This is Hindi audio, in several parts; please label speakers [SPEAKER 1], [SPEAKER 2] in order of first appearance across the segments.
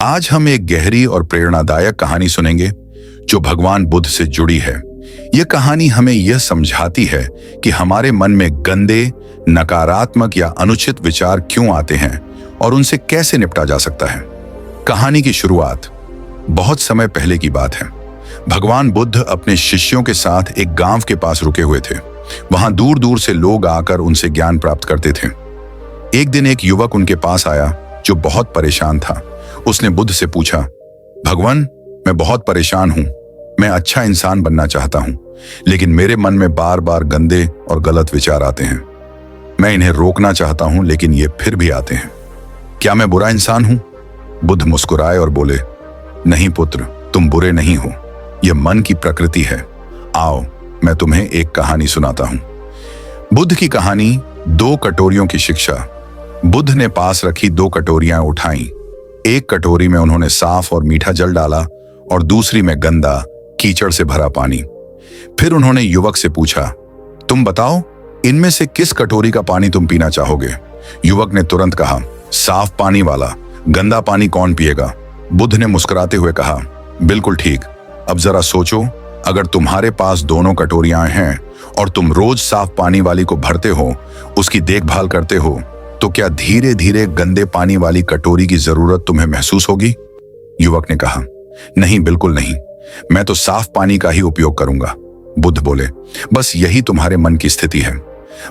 [SPEAKER 1] आज हम एक गहरी और प्रेरणादायक कहानी सुनेंगे जो भगवान बुद्ध से जुड़ी है। यह कहानी हमें यह समझाती है कि हमारे मन में गंदे, नकारात्मक या अनुचित विचार क्यों आते हैं और उनसे कैसे निपटा जा सकता है। कहानी की शुरुआत बहुत समय पहले की बात है। भगवान बुद्ध अपने शिष्यों के साथ एक गांव के पास रुके हुए थे। वहां दूर दूर से लोग आकर उनसे ज्ञान प्राप्त करते थे। एक दिन एक युवक उनके पास आया जो बहुत परेशान था। उसने बुद्ध से पूछा, भगवान, मैं बहुत परेशान हूं। मैं अच्छा इंसान बनना चाहता हूं, लेकिन मेरे मन में बार बार गंदे और गलत विचार आते हैं। मैं इन्हें रोकना चाहता हूं, लेकिन ये फिर भी आते हैं। क्या मैं बुरा इंसान हूं? बुद्ध मुस्कुराए और बोले, नहीं पुत्र, तुम बुरे नहीं हो। यह मन की प्रकृति है। आओ, मैं तुम्हें एक कहानी सुनाता हूं। बुद्ध की कहानी, दो कटोरियों की शिक्षा। बुद्ध ने पास रखी दो कटोरियां उठाईं। एक कटोरी में उन्होंने साफ और मीठा जल डाला और दूसरी में गंदा, कीचड़ से भरा पानी। फिर उन्होंने युवक से पूछा, तुम बताओ, इनमें से किस कटोरी का पानी तुम पीना चाहोगे? युवक ने तुरंत कहा, साफ पानी वाला। गंदा पानी कौन पिएगा? बुद्ध ने मुस्कुराते हुए कहा, बिल्कुल ठीक। अब जरा सोचो, अगर तुम्हारे पास दोनों कटोरियां हैं और तुम रोज साफ पानी वाली को भरते हो, उसकी देखभाल करते हो, तो क्या धीरे धीरे गंदे पानी वाली कटोरी की जरूरत तुम्हें महसूस होगी? युवक ने कहा, नहीं, बिल्कुल नहीं। मैं तो साफ पानी का ही उपयोग करूंगा। बुद्ध बोले, बस यही तुम्हारे मन की स्थिति है।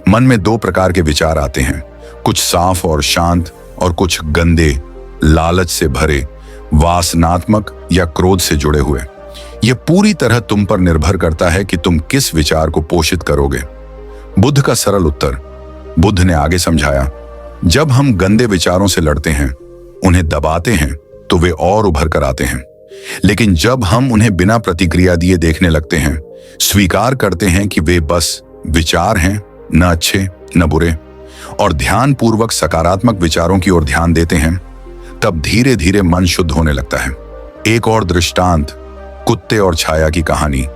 [SPEAKER 1] मन में दो प्रकार के विचार आते हैं, कुछ साफ और शांत और कुछ गंदे, लालच से भरे, वासनात्मक या क्रोध से जुड़े हुए। यह पूरी तरह तुम पर निर्भर करता है कि तुम किस विचार को पोषित करोगे। बुद्ध का सरल उत्तर। बुद्ध ने आगे समझाया, जब हम गंदे विचारों से लड़ते हैं, उन्हें दबाते हैं, तो वे और उभर कर आते हैं। लेकिन जब हम उन्हें बिना प्रतिक्रिया दिए देखने लगते हैं, स्वीकार करते हैं कि वे बस विचार हैं, न अच्छे न बुरे, और ध्यान पूर्वक सकारात्मक विचारों की ओर ध्यान देते हैं, तब धीरे धीरे मन शुद्ध होने लगता है। एक और दृष्टांत, कुत्ते और छाया की कहानी।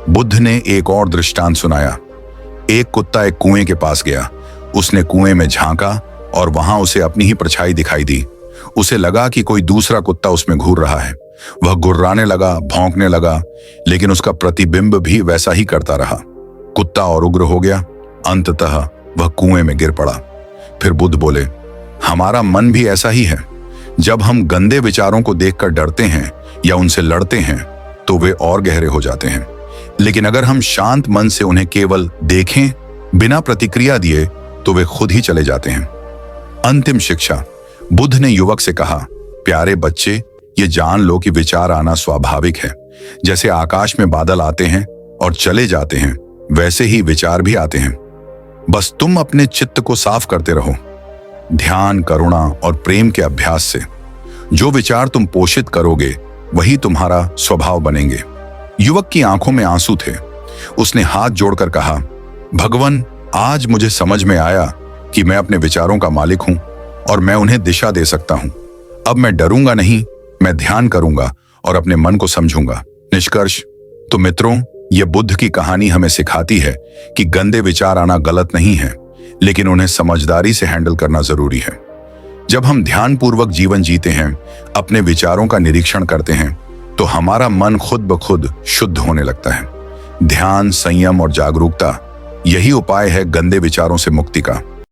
[SPEAKER 1] बुद्ध ने एक और दृष्टांत सुनाया। एक कुत्ता एक कुएं के पास गया। उसने कुएं में झांका और वहां उसे अपनी ही परछाई दिखाई दी। उसे लगा कि कोई दूसरा कुत्ता उसमें घूर रहा है। वह गुर्राने लगा, भौंकने लगा, लेकिन उसका प्रतिबिंब भी वैसा ही करता रहा। कुत्ता और उग्र हो गया। अंततः वह कुएं में गिर पड़ा। फिर बुद्ध बोले, हमारा मन भी ऐसा ही है। जब हम गंदे विचारों को देखकर डरते हैं या उनसे लड़ते हैं, तो वे और गहरे हो जाते हैं। लेकिन अगर हम शांत मन से उन्हें केवल देखें, बिना प्रतिक्रिया दिए, तो वे खुद ही चले जाते हैं। अंतिम शिक्षा। बुद्ध ने युवक से कहा, प्यारे बच्चे, ये जान लो कि विचार आना स्वाभाविक है। जैसे आकाश में बादल आते हैं और चले जाते हैं, वैसे ही विचार भी आते हैं। बस तुम अपने चित्त को साफ करते रहो। ध्यान, करुणा और प्रेम के अभ्यास से जो विचार तुम पोषित करोगे, वही तुम्हारा स्वभाव बनेंगे। युवक की आंखों में आंसू थे। उसने हाथ जोड़कर कहा, भगवान, आज मुझे समझ में आया कि मैं अपने विचारों का मालिक हूं और मैं उन्हें दिशा दे सकता हूं। अब मैं डरूंगा नहीं, मैं ध्यान करूंगा और अपने मन को समझूंगा। निष्कर्ष। तो मित्रों, यह बुद्ध की कहानी हमें सिखाती है कि गंदे विचार आना गलत नहीं है, लेकिन उन्हें समझदारी से हैंडल करना जरूरी है। जब हम ध्यानपूर्वक जीवन जीते हैं, अपने विचारों का निरीक्षण करते हैं, तो हमारा मन खुद ब खुद शुद्ध होने लगता है। ध्यान, संयम और जागरूकता, यही उपाय है गंदे विचारों से मुक्ति का।